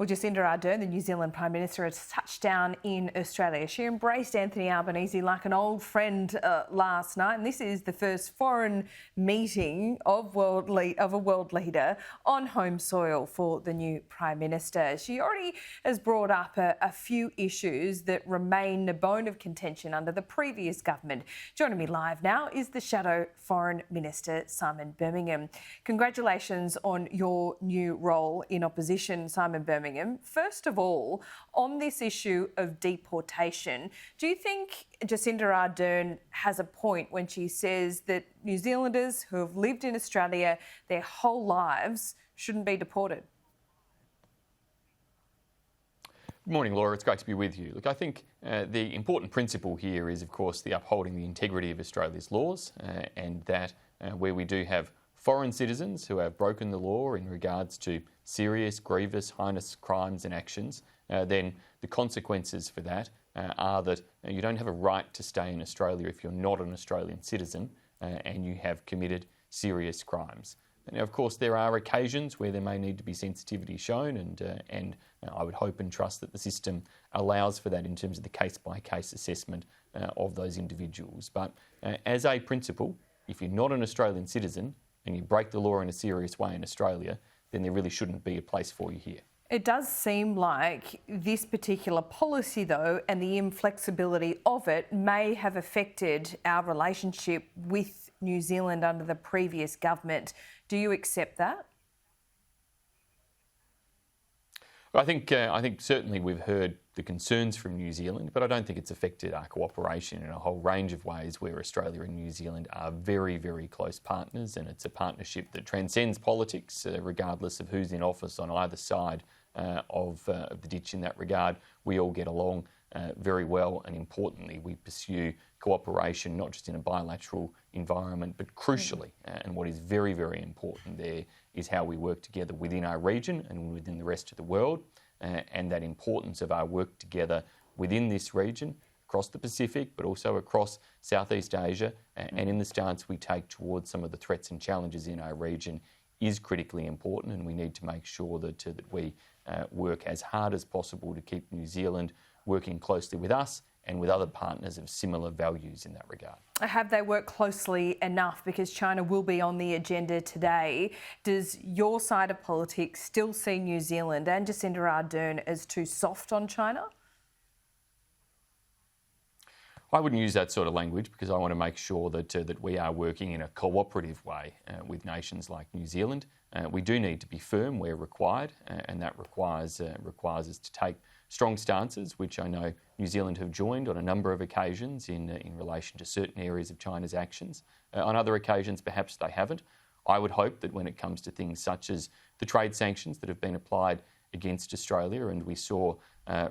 Well, Jacinda Ardern, the New Zealand Prime Minister, has touched down in Australia. She embraced Anthony Albanese like an old friend last night, and this is the first foreign meeting of a world leader on home soil for the new Prime Minister. She already has brought up a few issues that remain a bone of contention under the previous government. Joining me live now is the Shadow Foreign Minister, Simon Birmingham. Congratulations on your new role in opposition, Simon Birmingham. First of all, on this issue of deportation, do you think Jacinda Ardern has a point when she says that New Zealanders who have lived in Australia their whole lives shouldn't be deported? Good morning, Laura. It's great to be with you. Look, I think the important principle here is, of course, the upholding the integrity of Australia's laws and that where we do have foreign citizens who have broken the law in regards to serious, grievous, heinous crimes and actions, then the consequences for that are that you don't have a right to stay in Australia if you're not an Australian citizen and you have committed serious crimes. Now, of course, there are occasions where there may need to be sensitivity shown, and I would hope and trust that the system allows for that in terms of the case-by-case assessment of those individuals. But as a principle, if you're not an Australian citizen and you break the law in a serious way in Australia, then there really shouldn't be a place for you here. It does seem like this particular policy, though, and the inflexibility of it may have affected our relationship with New Zealand under the previous government. Do you accept that? I think certainly we've heard the concerns from New Zealand, but I don't think it's affected our cooperation in a whole range of ways where Australia and New Zealand are very, very close partners, and it's a partnership that transcends politics, regardless of who's in office on either side of the ditch in that regard. We all get along very well, and importantly, we pursue cooperation not just in a bilateral environment, but crucially, and what is very, very important there is how we work together within our region and within the rest of the world, and that importance of our work together within this region, across the Pacific, but also across Southeast Asia, and in the stance we take towards some of the threats and challenges in our region is critically important, and we need to make sure that we work as hard as possible to keep New Zealand working closely with us and with other partners of similar values in that regard. Have they worked closely enough? Because China will be on the agenda today. Does your side of politics still see New Zealand and Jacinda Ardern as too soft on China? I wouldn't use that sort of language because I want to make sure that we are working in a cooperative way with nations like New Zealand. We do need to be firm where required, and that requires us to take strong stances, which I know New Zealand have joined on a number of occasions in relation to certain areas of China's actions. On other occasions, perhaps they haven't. I would hope that when it comes to things such as the trade sanctions that have been applied against Australia, and we saw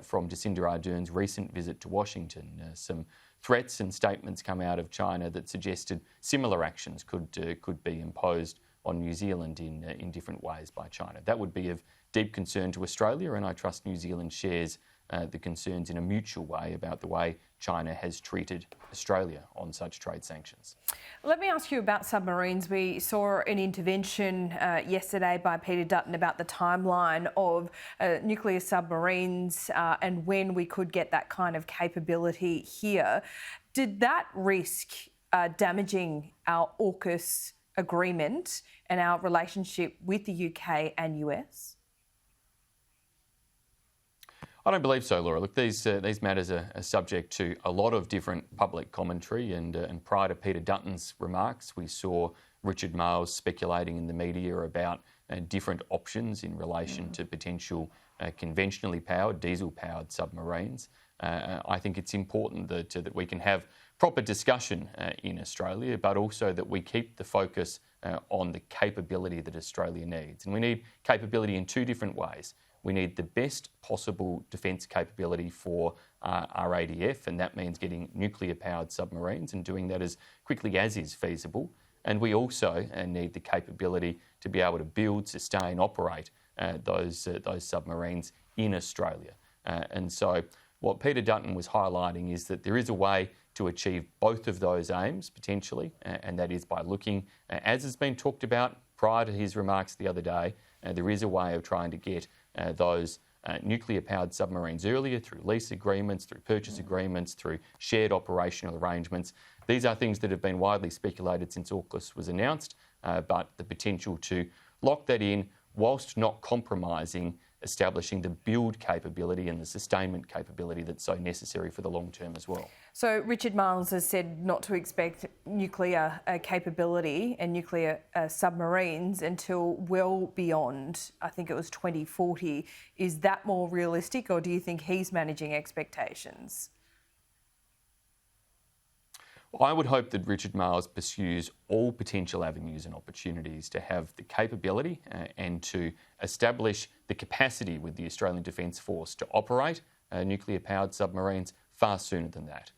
from Jacinda Ardern's recent visit to Washington some threats and statements come out of China that suggested similar actions could be imposed on New Zealand in different ways by China. That would be of deep concern to Australia, and I trust New Zealand shares the concerns in a mutual way about the way China has treated Australia on such trade sanctions. Let me ask you about submarines. We saw an intervention yesterday by Peter Dutton about the timeline of nuclear submarines and when we could get that kind of capability here. Did that risk damaging our AUKUS agreement and our relationship with the UK and US? I don't believe so, Laura. Look, these matters are subject to a lot of different public commentary, and prior to Peter Dutton's remarks, we saw Richard Marles speculating in the media about different options in relation to potential conventionally powered, diesel-powered submarines. I think it's important that we can have proper discussion in Australia, but also that we keep the focus on the capability that Australia needs. And we need capability in two different ways. We need the best possible defence capability for our ADF, and that means getting nuclear-powered submarines and doing that as quickly as is feasible. And we also need the capability to be able to build, sustain, operate those submarines in Australia. And so what Peter Dutton was highlighting is that there is a way to achieve both of those aims, potentially, and that is by looking, as has been talked about prior to his remarks the other day, there is a way of trying to get those nuclear-powered submarines earlier through lease agreements, through purchase agreements, through shared operational arrangements. These are things that have been widely speculated since AUKUS was announced, but the potential to lock that in whilst not compromising establishing the build capability and the sustainment capability that's so necessary for the long term as well. So Richard Marles has said not to expect nuclear capability and nuclear submarines until well beyond, I think it was 2040. Is that more realistic, or do you think he's managing expectations? I would hope that Richard Marles pursues all potential avenues and opportunities to have the capability and to establish the capacity with the Australian Defence Force to operate nuclear-powered submarines far sooner than that.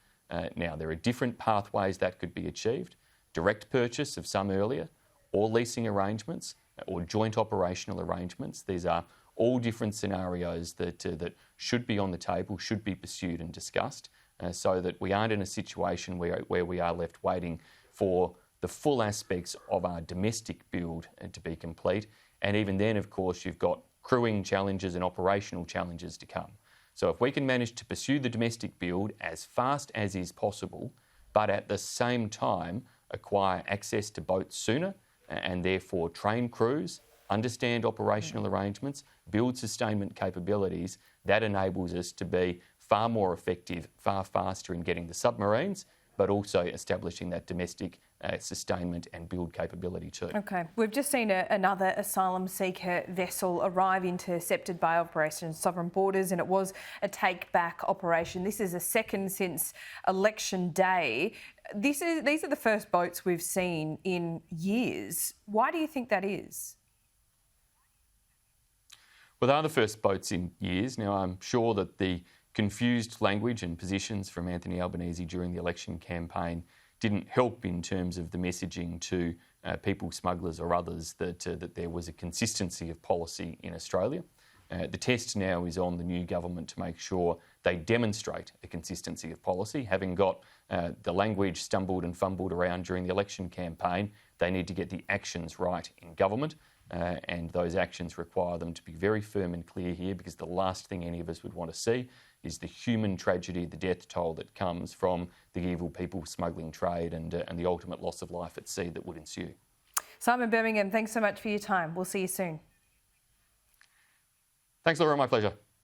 Now, there are different pathways that could be achieved: direct purchase of some earlier, or leasing arrangements, or joint operational arrangements. These are all different scenarios that should be on the table, should be pursued and discussed. So that we aren't in a situation where we are left waiting for the full aspects of our domestic build to be complete. And even then, of course, you've got crewing challenges and operational challenges to come. So if we can manage to pursue the domestic build as fast as is possible, but at the same time acquire access to boats sooner and therefore train crews, understand operational arrangements, build sustainment capabilities, that enables us to be far more effective, far faster in getting the submarines, but also establishing that domestic sustainment and build capability too. OK. We've just seen another asylum seeker vessel arrive intercepted by Operation Sovereign Borders, and it was a take-back operation. This is a second since election day. These are the first boats we've seen in years. Why do you think that is? Well, they are the first boats in years. Now, I'm sure that the confused language and positions from Anthony Albanese during the election campaign didn't help in terms of the messaging to people smugglers or others that there was a consistency of policy in Australia. The test now is on the new government to make sure they demonstrate a consistency of policy. Having got the language stumbled and fumbled around during the election campaign, they need to get the actions right in government. And those actions require them to be very firm and clear here, because the last thing any of us would want to see is the human tragedy, the death toll that comes from the evil people smuggling trade and the ultimate loss of life at sea that would ensue. Simon Birmingham, thanks so much for your time. We'll see you soon. Thanks, Laura. My pleasure.